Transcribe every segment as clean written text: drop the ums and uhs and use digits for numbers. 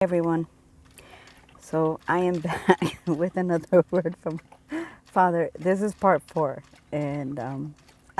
Everyone. So I am back with another word from Father. This is part 4, and I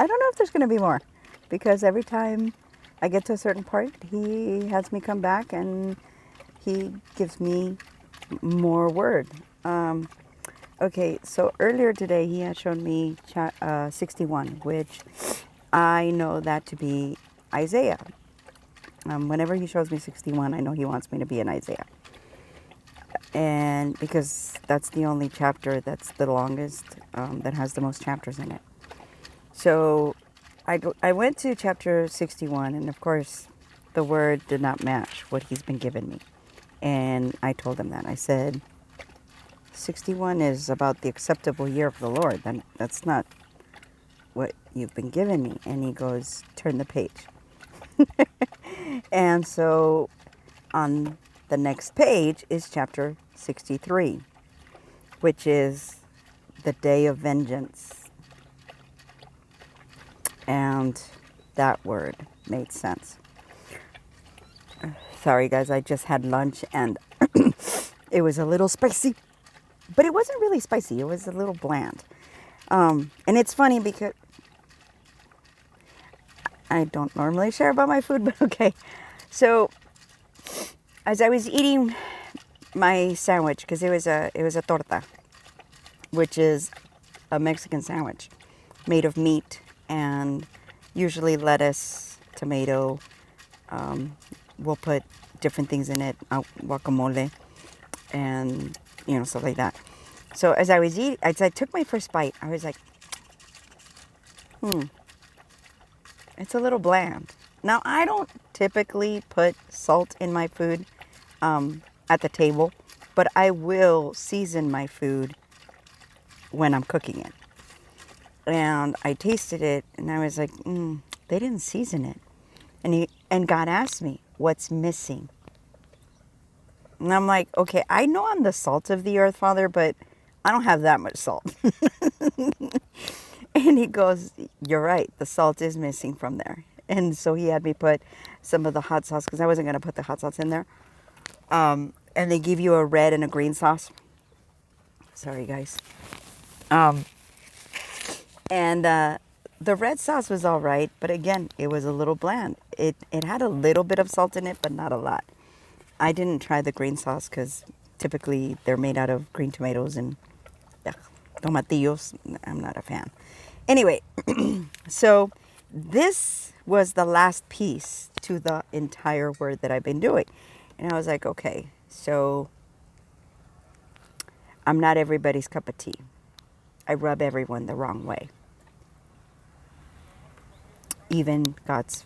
don't know if there's going to be more, because every time I get to a certain part, he has me come back and he gives me more word. Okay, so earlier today he had shown me 61, which I know that to be Isaiah. Whenever he shows me 61, I know he wants me to be in Isaiah. And because that's the only chapter that's the longest, that has the most chapters in it. So I went to chapter 61, and of course, the word did not match what he's been giving me. And I told him that. I said, 61 is about the acceptable year of the Lord. That's not what you've been giving me. And he goes, turn the page. And so on the next page is chapter 63, which is the day of vengeance. And that word made sense. Sorry, guys, I just had lunch and it was a little spicy, but it wasn't really spicy. It was a little bland. And it's funny because I don't normally share about my food, but okay. So as I was eating my sandwich, because it was a torta, which is a Mexican sandwich made of meat and usually lettuce, tomato. We'll put different things in it, guacamole, and stuff like that. So as I was eating, as I took my first bite, I was like, it's a little bland. Now, I don't typically put salt in my food at the table, but I will season my food when I'm cooking it. And I tasted it, and I was like, they didn't season it. And God asked me, what's missing? And I'm like, okay, I know I'm the salt of the earth, Father, but I don't have that much salt. And he goes, you're right, the salt is missing from there. And so he had me put some of the hot sauce, because I wasn't going to put the hot sauce in there. And they give you a red and a green sauce. Sorry, guys. And the red sauce was all right, but again, it was a little bland. It had a little bit of salt in it, but not a lot. I didn't try the green sauce because typically they're made out of green tomatoes and tomatillos. I'm not a fan. Anyway, so this was the last piece to the entire word that I've been doing. And I was like, okay, so I'm not everybody's cup of tea. I rub everyone the wrong way. Even God's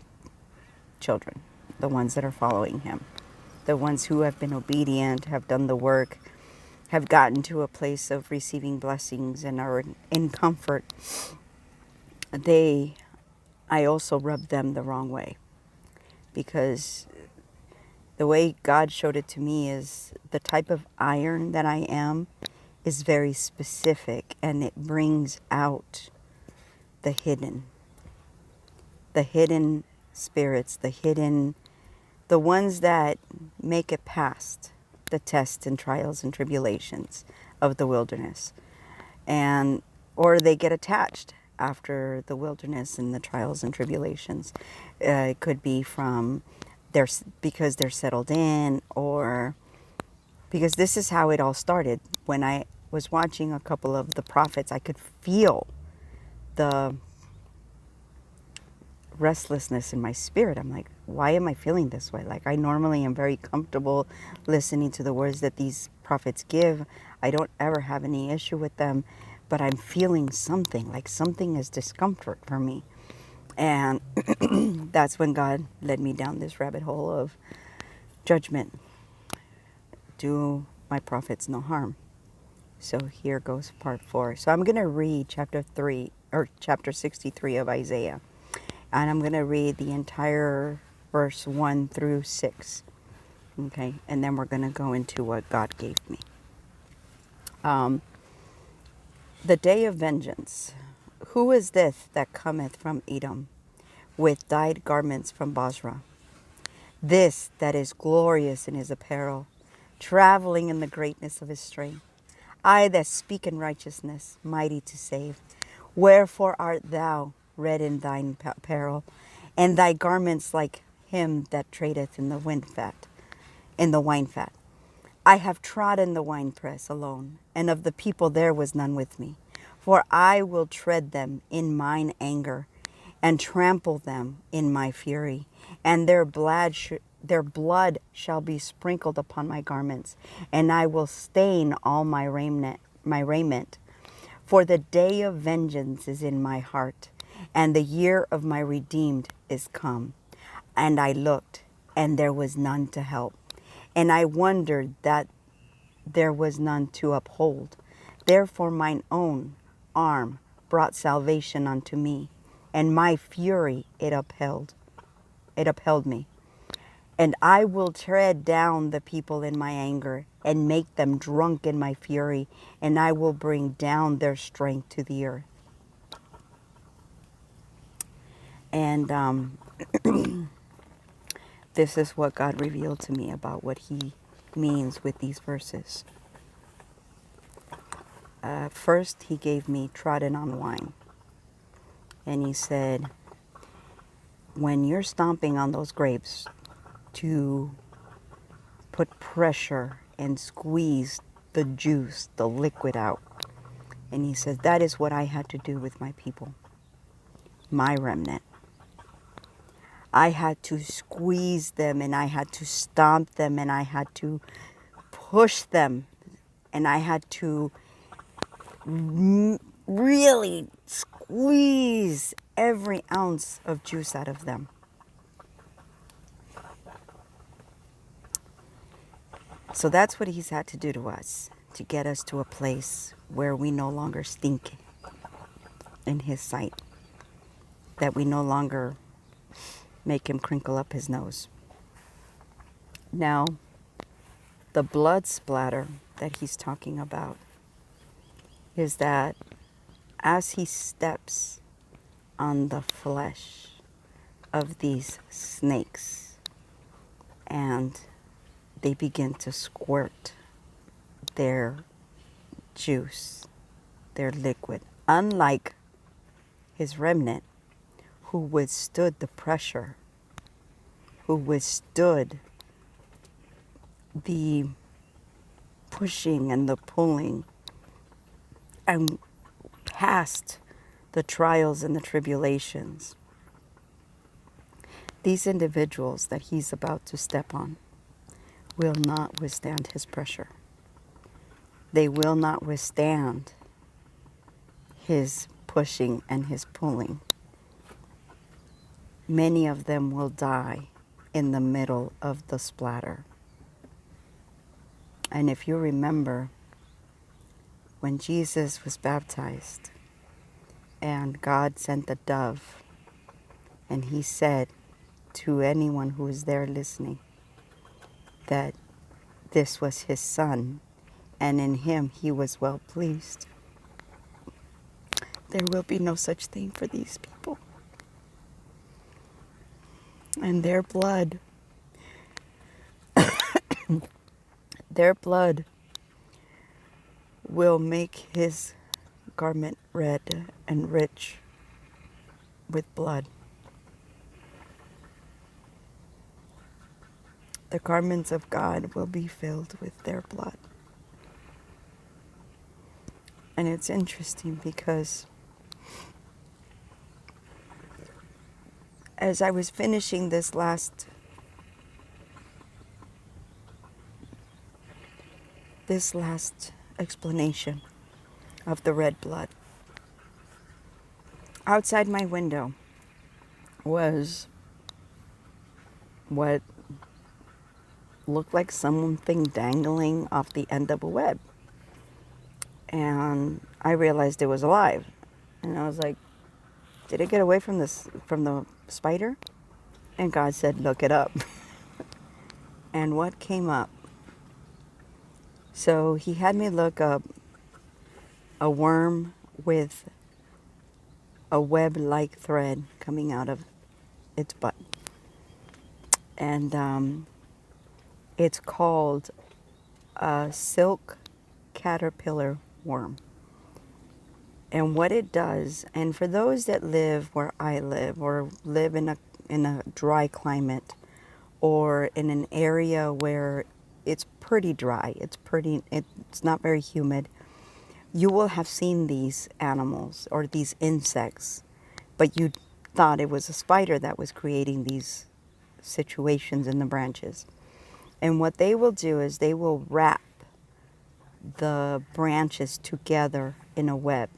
children, the ones that are following him, the ones who have been obedient, have done the work, have gotten to a place of receiving blessings and are in comfort. I also rub them the wrong way, because the way God showed it to me is the type of iron that I am is very specific, and it brings out the hidden spirits, the ones that make it past the tests and trials and tribulations of the wilderness, or they get attached after the wilderness and the trials and tribulations. It could be because they're settled in, or because this is how it all started. When I was watching a couple of the prophets, I could feel the restlessness in my spirit. I'm like, why am I feeling this way? Like, I normally am very comfortable listening to the words that these prophets give. I don't ever have any issue with them, but I'm feeling something, like something is discomfort for me. And that's when God led me down this rabbit hole of judgment. Do my prophets no harm? So here goes part 4. So I'm going to read chapter 63 of Isaiah. And I'm going to read the entire verse 1 through 6. Okay? And then we're going to go into what God gave me. The day of vengeance. Who is this that cometh from Edom, with dyed garments from Basra? This that is glorious in his apparel, traveling in the greatness of his strength. I that speak in righteousness, mighty to save. Wherefore art thou red in thine apparel, and thy garments like him that tradeth in the wine fat. I have trodden the winepress alone, and of the people there was none with me. For I will tread them in mine anger, and trample them in my fury, and their blood shall be sprinkled upon my garments, and I will stain all my raiment. For the day of vengeance is in my heart, and the year of my redeemed is come. And I looked, and there was none to help, and I wondered that there was none to uphold. Therefore mine own arm brought salvation unto me, and my fury it upheld me. And I will tread down the people in my anger, and make them drunk in my fury, and I will bring down their strength to the earth. And this is what God revealed to me about what he means with these verses. First, he gave me trodden on wine. And he said, when you're stomping on those grapes to put pressure and squeeze the juice, the liquid out. And he says, that is what I had to do with my people, my remnant. I had to squeeze them, and I had to stomp them, and I had to push them, and I had to really squeeze every ounce of juice out of them. So that's what he's had to do to us, to get us to a place where we no longer stink in his sight, that we no longer make him crinkle up his nose. Now, the blood splatter that he's talking about is that as he steps on the flesh of these snakes and they begin to squirt their juice, their liquid, unlike his remnant who withstood the pressure, who withstood the pushing and the pulling and passed the trials and the tribulations. These individuals that he's about to step on will not withstand his pressure. They will not withstand his pushing and his pulling. Many of them will die in the middle of the splatter. And if you remember, when Jesus was baptized and God sent the dove, and he said to anyone who was there listening that this was his son, and in him he was well pleased. There will be no such thing for these people. And their blood will make his garment red and rich with blood. The garments of God will be filled with their blood. And it's interesting because as I was finishing this last explanation of the red blood, outside my window was what looked like something dangling off the end of a web. And I realized it was alive. And I was like, did it get away from the spider? And God said, look it up. And what came up? So he had me look up a worm with a web-like thread coming out of its butt. And it's called a silk caterpillar worm. And what it does, and for those that live where I live or live in a dry climate or in an area where it's pretty dry, it's not very humid, you will have seen these animals or these insects, but you thought it was a spider that was creating these situations in the branches. And what they will do is they will wrap the branches together in a web.